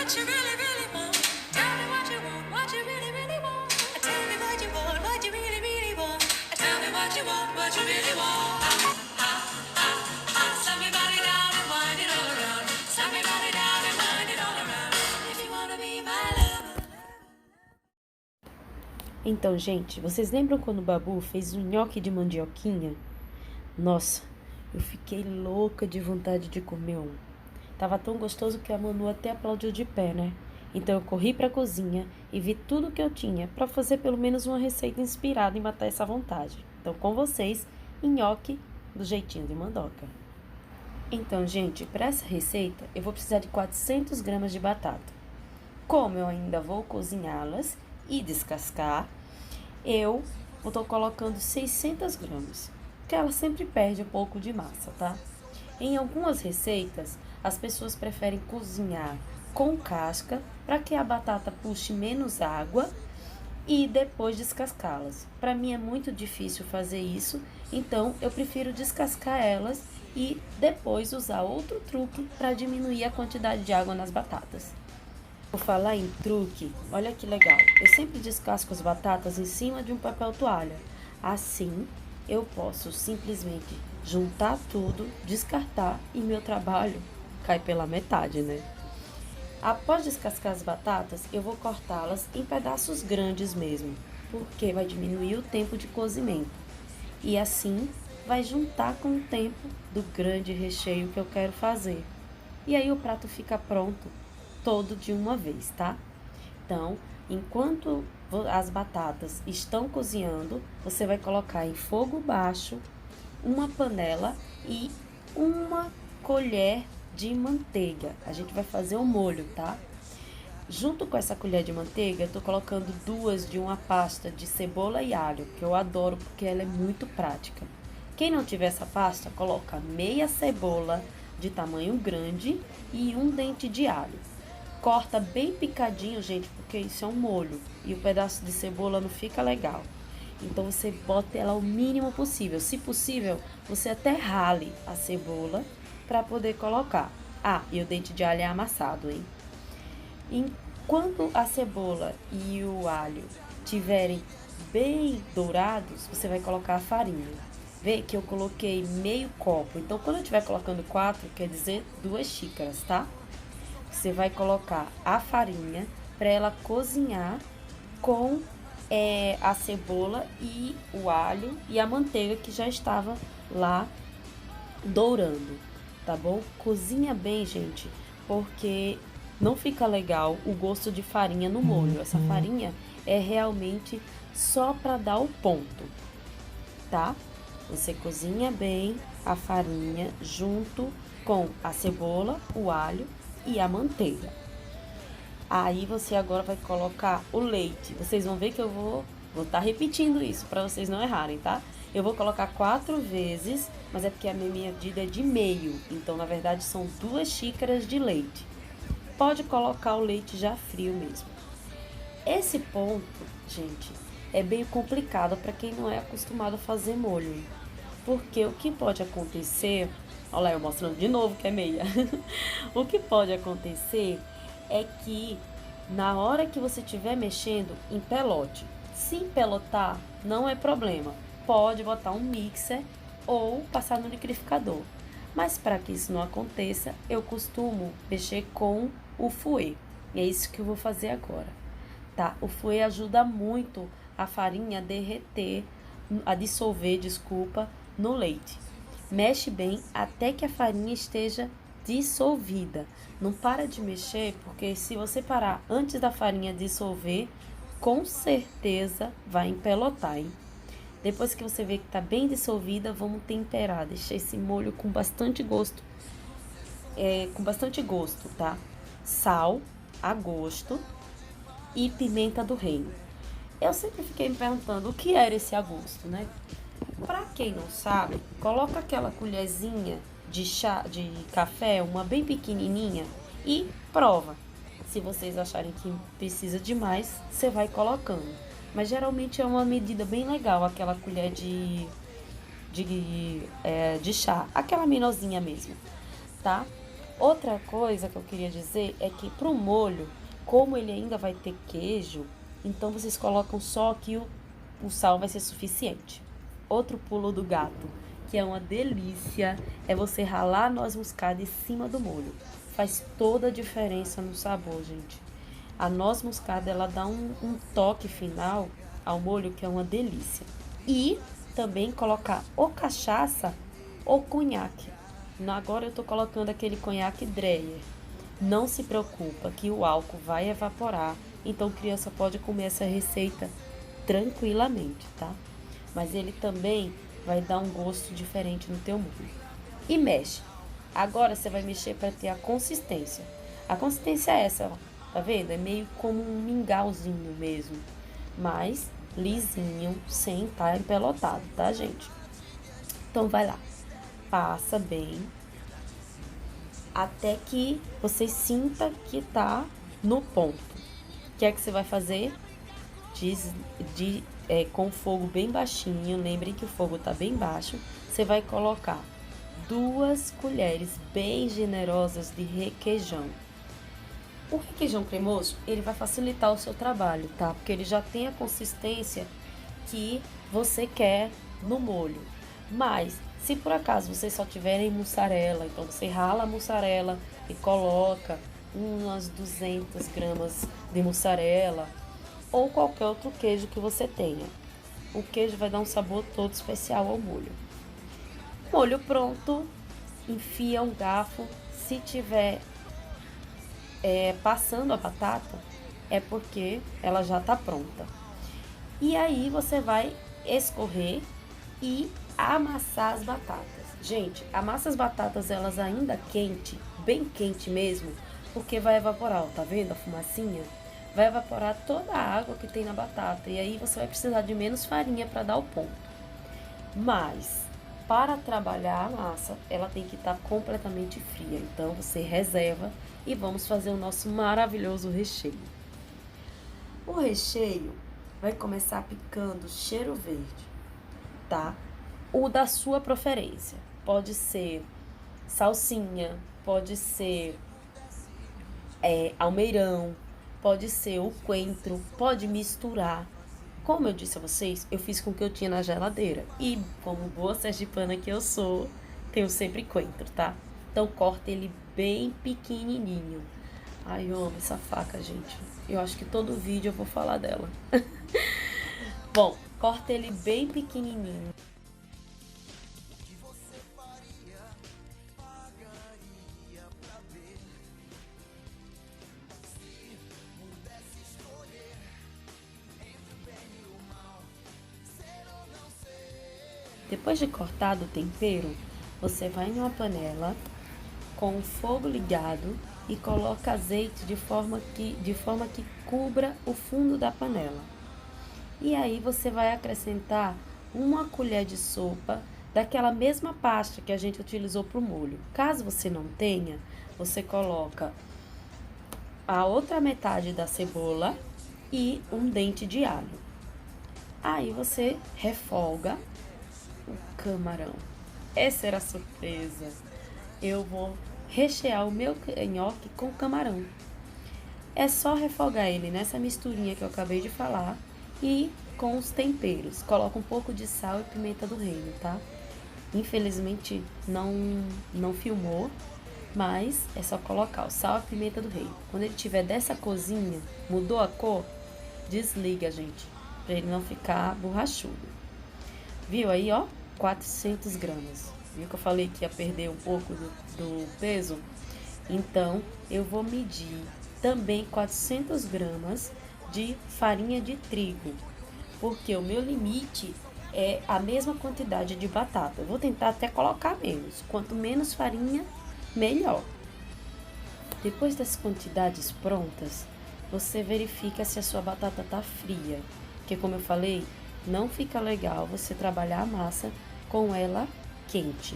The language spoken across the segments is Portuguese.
what you really, really want. Tell me what you want, what you really, really want. Tell me what you want, what you really, really want. Tell me what you want, what you really want. Slap me body down and wind it all around. Slap me body down and wind it all around. If you wanna be my lover. Então, gente, vocês lembram quando o Babu fez um nhoque de mandioquinha? Nossa, eu fiquei louca de vontade de comer um. Tava tão gostoso que a Manu até aplaudiu de pé, né? Então eu corri pra cozinha e vi tudo que eu tinha pra fazer pelo menos uma receita inspirada em matar essa vontade. Então, com vocês, nhoque do jeitinho de mandoca. Então, gente, para essa receita eu vou precisar de 400 gramas de batata. Como eu ainda vou cozinhá-las e descascar, eu estou colocando 600 gramas, porque ela sempre perde um pouco de massa, tá? Em algumas receitas, as pessoas preferem cozinhar com casca para que a batata puxe menos água e depois descascá-las. Para mim é muito difícil fazer isso, então eu prefiro descascar elas e depois usar outro truque para diminuir a quantidade de água nas batatas. Por falar em truque, olha que legal. Eu sempre descasco as batatas em cima de um papel toalha. Assim, eu posso simplesmente juntar tudo, descartar e meu trabalho cai pela metade, né? Após descascar as batatas, eu vou cortá-las em pedaços grandes mesmo, porque vai diminuir o tempo de cozimento. E assim, vai juntar com o tempo do grande recheio que eu quero fazer. E aí o prato fica pronto todo de uma vez, tá? Então, enquanto as batatas estão cozinhando, você vai colocar em fogo baixo uma panela e uma colher de manteiga. A gente vai fazer o molho, tá? Junto com essa colher de manteiga, eu tô colocando 2 de uma pasta de cebola e alho, que eu adoro porque ela é muito prática. Quem não tiver essa pasta, coloca meia cebola de tamanho grande e um dente de alho. Corta bem picadinho, gente, porque isso é um molho e o pedaço de cebola não fica legal. Então você bota ela o mínimo possível. Se possível, você até rale a cebola para poder colocar. Ah, e o dente de alho é amassado, hein? Enquanto a cebola e o alho tiverem bem dourados, você vai colocar a farinha. Vê que eu coloquei meio copo. Então, quando eu estiver colocando 4, quer dizer 2 xícaras, tá? Você vai colocar a farinha para ela cozinhar com a cebola e o alho e a manteiga que já estava lá dourando, tá bom? Cozinha bem, gente, porque não fica legal o gosto de farinha no molho. Essa farinha é realmente só para dar o ponto, tá? Você cozinha bem a farinha junto com a cebola, o alho e a manteiga. Aí você agora vai colocar o leite. Vocês vão ver que eu vou estar repetindo isso para vocês não errarem, tá? Eu vou colocar 4 vezes, mas é porque a minha medida é de meio. Então, na verdade, são 2 xícaras de leite. Pode colocar o leite já frio mesmo. Esse ponto, gente, é bem complicado para quem não é acostumado a fazer molho. Porque o que pode acontecer... Olha lá, eu mostrando de novo que é meia. O que pode acontecer é que na hora que você estiver mexendo, empelote. Se empelotar, não é problema. Pode botar um mixer ou passar no liquidificador. Mas para que isso não aconteça, eu costumo mexer com o fouet. E é isso que eu vou fazer agora, tá? O fouet ajuda muito a farinha a derreter, a dissolver, desculpa, no leite. Mexe bem até que a farinha esteja dissolvida. Não para de mexer, porque se você parar antes da farinha dissolver, com certeza vai empelotar, hein? Depois que você vê que tá bem dissolvida, vamos temperar. Deixar esse molho com bastante gosto. Tá? Sal a gosto e pimenta do reino. Eu sempre fiquei me perguntando o que era esse a gosto, né? Pra quem não sabe, coloca aquela colherzinha de chá, de café, uma bem pequenininha e prova. Se vocês acharem que precisa de mais, você vai colocando. Mas geralmente é uma medida bem legal, aquela colher de chá, aquela menorzinha mesmo, tá? Outra coisa que eu queria dizer é que pro molho, como ele ainda vai ter queijo, então vocês colocam só que o sal vai ser suficiente. Outro pulo do gato, que é uma delícia, é você ralar a noz moscada em cima do molho. Faz toda a diferença no sabor, gente. A noz moscada, ela dá um toque final ao molho que é uma delícia. E também colocar ou cachaça ou conhaque. Agora eu tô colocando aquele conhaque Dreyer. Não se preocupa que o álcool vai evaporar, então criança pode comer essa receita tranquilamente, tá? Mas ele também vai dar um gosto diferente no teu molho. E mexe. Agora você vai mexer para ter a consistência. A consistência é essa, ó. Tá vendo? É meio como um mingauzinho mesmo, mas lisinho, sem estar empelotado, tá, gente? Então vai lá. Passa bem até que você sinta que tá no ponto. O que é que você vai fazer? Com o fogo bem baixinho, lembrem que o fogo tá bem baixo. Você vai colocar 2 colheres bem generosas de requeijão. O requeijão cremoso, ele vai facilitar o seu trabalho, tá? Porque ele já tem a consistência que você quer no molho. Mas, se por acaso vocês só tiverem mussarela, então você rala a mussarela e coloca umas 200 gramas de mussarela ou qualquer outro queijo que você tenha. O queijo vai dar um sabor todo especial ao molho. Molho pronto, enfia um garfo. Se tiver passando a batata, é porque ela já tá pronta. E aí você vai escorrer e amassar as batatas. Gente, amassa as batatas elas ainda quente, bem quente mesmo, porque vai evaporar, ó, tá vendo a fumacinha? Vai evaporar toda a água que tem na batata e aí você vai precisar de menos farinha para dar o ponto. Mas para trabalhar a massa, ela tem que estar completamente fria. Então você reserva e vamos fazer o nosso maravilhoso recheio. O recheio vai começar picando cheiro verde, tá? O da sua preferência. Pode ser salsinha, pode ser almeirão, pode ser o coentro, pode misturar. Como eu disse a vocês, eu fiz com o que eu tinha na geladeira. E como boa sergipana que eu sou, tenho sempre coentro, tá? Então corta ele bem pequenininho. Ai, eu amo essa faca, gente. Eu acho que todo vídeo eu vou falar dela. Bom, corta ele bem pequenininho. Depois de cortado o tempero, você vai em uma panela com o fogo ligado e coloca azeite de forma que cubra o fundo da panela. E aí você vai acrescentar 1 colher de sopa daquela mesma pasta que a gente utilizou para o molho. Caso você não tenha, você coloca a outra metade da cebola e um dente de alho. Aí você refoga o camarão. Essa era a surpresa. Eu vou rechear o meu nhoque com camarão. É só refogar ele nessa misturinha que eu acabei de falar e com os temperos. Coloca um pouco de sal e pimenta do reino, tá? Infelizmente não filmou, mas é só colocar o sal e pimenta do reino. Quando ele tiver dessa corzinha, mudou a cor, desliga, gente, pra ele não ficar borrachudo. Viu aí, ó? 400 gramas. Viu que eu falei que ia perder um pouco do peso? Então, eu vou medir também 400 gramas de farinha de trigo. Porque o meu limite é a mesma quantidade de batata. Eu vou tentar até colocar menos. Quanto menos farinha, melhor. Depois das quantidades prontas, você verifica se a sua batata tá fria. Porque, como eu falei, não fica legal você trabalhar a massa com ela quente,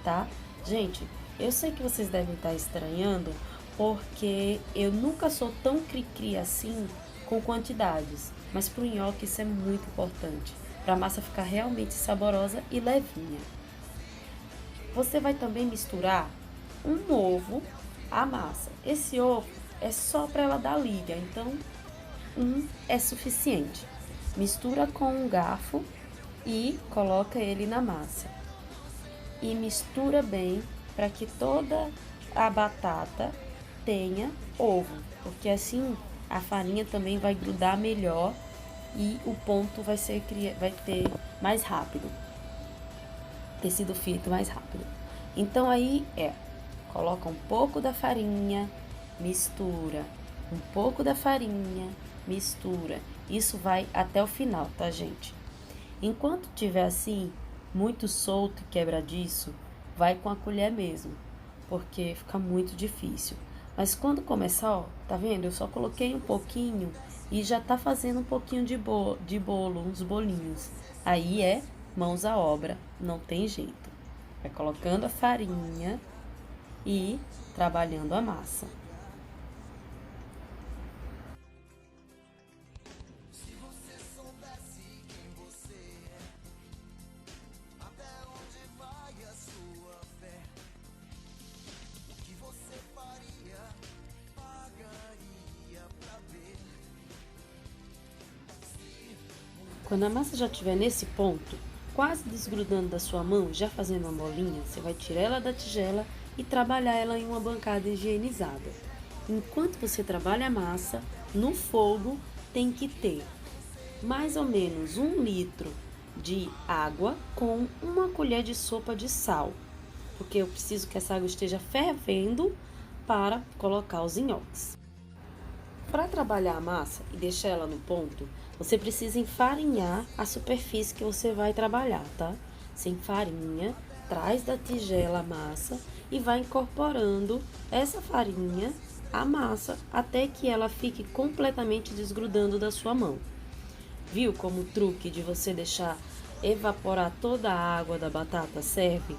tá? Gente, eu sei que vocês devem estar estranhando, porque eu nunca sou tão cri-cri assim com quantidades, mas pro nhoque isso é muito importante, para a massa ficar realmente saborosa e levinha. Você vai também misturar um ovo à massa. Esse ovo é só para ela dar liga, então um é suficiente. Mistura com um garfo e coloca ele na massa. E mistura bem para que toda a batata tenha ovo, porque assim a farinha também vai grudar melhor e o ponto vai ter mais rápido, ter sido feito mais rápido. Então aí coloca um pouco da farinha, mistura, um pouco da farinha, mistura. Isso vai até o final, tá, gente? Enquanto tiver assim, muito solto e quebradiço, vai com a colher mesmo, porque fica muito difícil. Mas quando começar, ó, tá vendo? Eu só coloquei um pouquinho e já tá fazendo um pouquinho de bolo, uns bolinhos. Aí mãos à obra, não tem jeito. Vai colocando a farinha e trabalhando a massa. Quando a massa já estiver nesse ponto, quase desgrudando da sua mão, já fazendo uma bolinha, você vai tirar ela da tigela e trabalhar ela em uma bancada higienizada. Enquanto você trabalha a massa, no fogo tem que ter mais ou menos 1 litro de água com 1 colher de sopa de sal, porque eu preciso que essa água esteja fervendo para colocar os nhoques. Para trabalhar a massa e deixar ela no ponto, você precisa enfarinhar a superfície que você vai trabalhar, tá? Você enfarinha, traz da tigela a massa e vai incorporando essa farinha à massa até que ela fique completamente desgrudando da sua mão. Viu como o truque de você deixar evaporar toda a água da batata serve?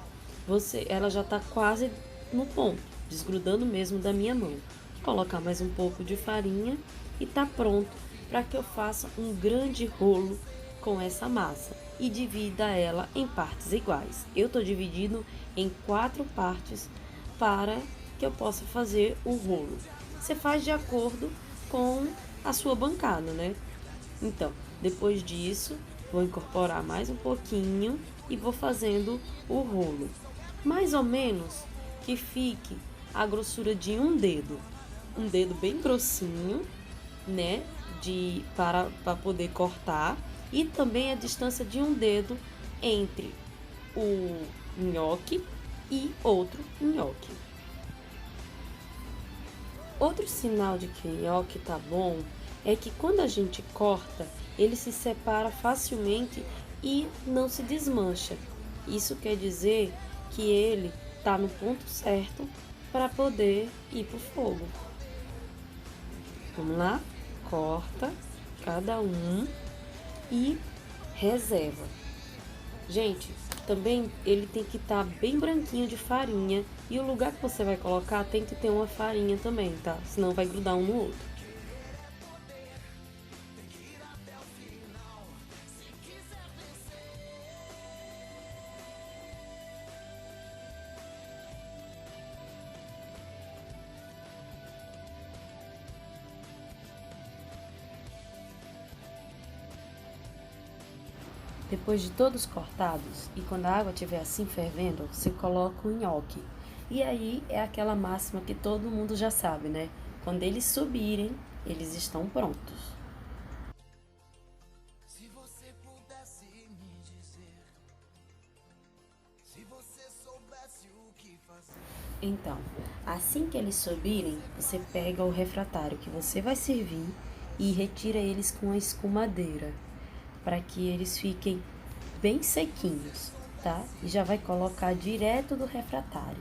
Ela já está quase no ponto, desgrudando mesmo da minha mão. Colocar mais um pouco de farinha e tá pronto para que eu faça um grande rolo com essa massa e divida ela em partes iguais. Eu tô dividindo em 4 partes para que eu possa fazer o rolo. Você faz de acordo com a sua bancada, né? Então, depois disso, vou incorporar mais um pouquinho e vou fazendo o rolo. Mais ou menos que fique a grossura de um dedo bem grossinho, né, para poder cortar, e também a distância de um dedo entre o nhoque e outro nhoque. Outro sinal de que o nhoque tá bom é que quando a gente corta, ele se separa facilmente e não se desmancha. Isso quer dizer que ele tá no ponto certo para poder ir pro fogo. Vamos lá? Corta cada um e reserva. Gente, também ele tem que estar bem branquinho de farinha e o lugar que você vai colocar tem que ter uma farinha também, tá? Senão vai grudar um no outro. Depois de todos cortados e quando a água estiver assim fervendo, você coloca o nhoque. E aí é aquela máxima que todo mundo já sabe, né? Quando eles subirem, eles estão prontos. Se você pudesse me dizer, se você soubesse o que fazer. Então, assim que eles subirem, você pega o refratário que você vai servir e retira eles com a escumadeira, para que eles fiquem bem sequinhos, tá? E já vai colocar direto do refratário.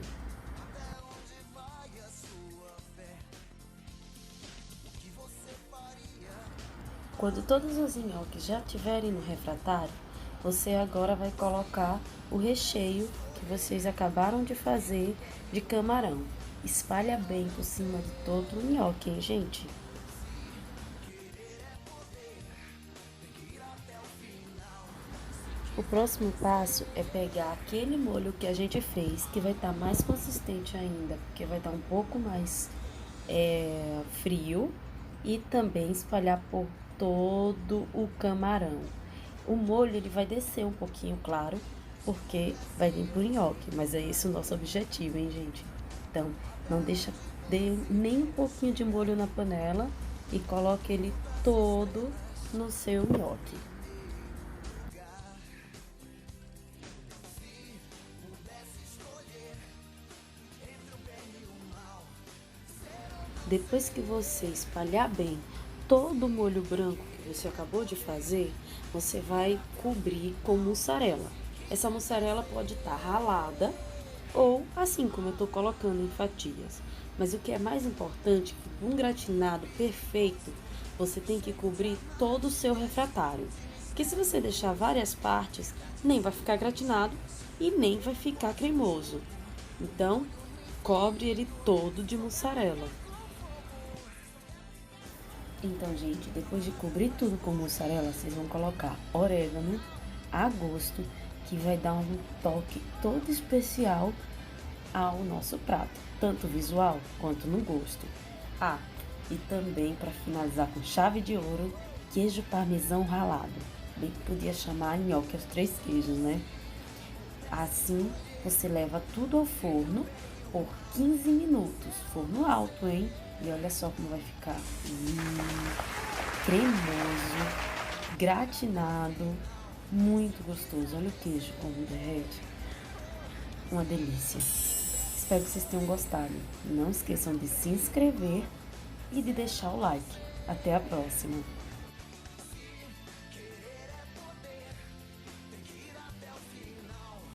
Quando todos os nhoques já estiverem no refratário, você agora vai colocar o recheio que vocês acabaram de fazer de camarão. Espalha bem por cima de todo o nhoque, hein, gente? O próximo passo é pegar aquele molho que a gente fez, que vai estar mais consistente ainda, porque vai estar um pouco mais frio, e também espalhar por todo o camarão. O molho ele vai descer um pouquinho, claro, porque vai vir pro nhoque, mas é esse o nosso objetivo, hein, gente? Então, não deixa nem um pouquinho de molho na panela e coloque ele todo no seu nhoque. Depois que você espalhar bem todo o molho branco que você acabou de fazer, você vai cobrir com mussarela. Essa mussarela pode estar ralada ou assim como eu estou colocando em fatias. Mas o que é mais importante, um gratinado perfeito, você tem que cobrir todo o seu refratário. Porque se você deixar várias partes, nem vai ficar gratinado e nem vai ficar cremoso. Então, cobre ele todo de mussarela. Então, gente, depois de cobrir tudo com mussarela, vocês vão colocar orégano a gosto, que vai dar um toque todo especial ao nosso prato, tanto visual quanto no gosto. Ah, e também para finalizar com chave de ouro, queijo parmesão ralado. Bem que podia chamar nhoque aos 3 queijos, né? Assim, você leva tudo ao forno por 15 minutos. Forno alto, hein? E olha só como vai ficar. Cremoso, gratinado, muito gostoso. Olha o queijo como derrete. Uma delícia. Espero que vocês tenham gostado. Não esqueçam de se inscrever e de deixar o like. Até a próxima!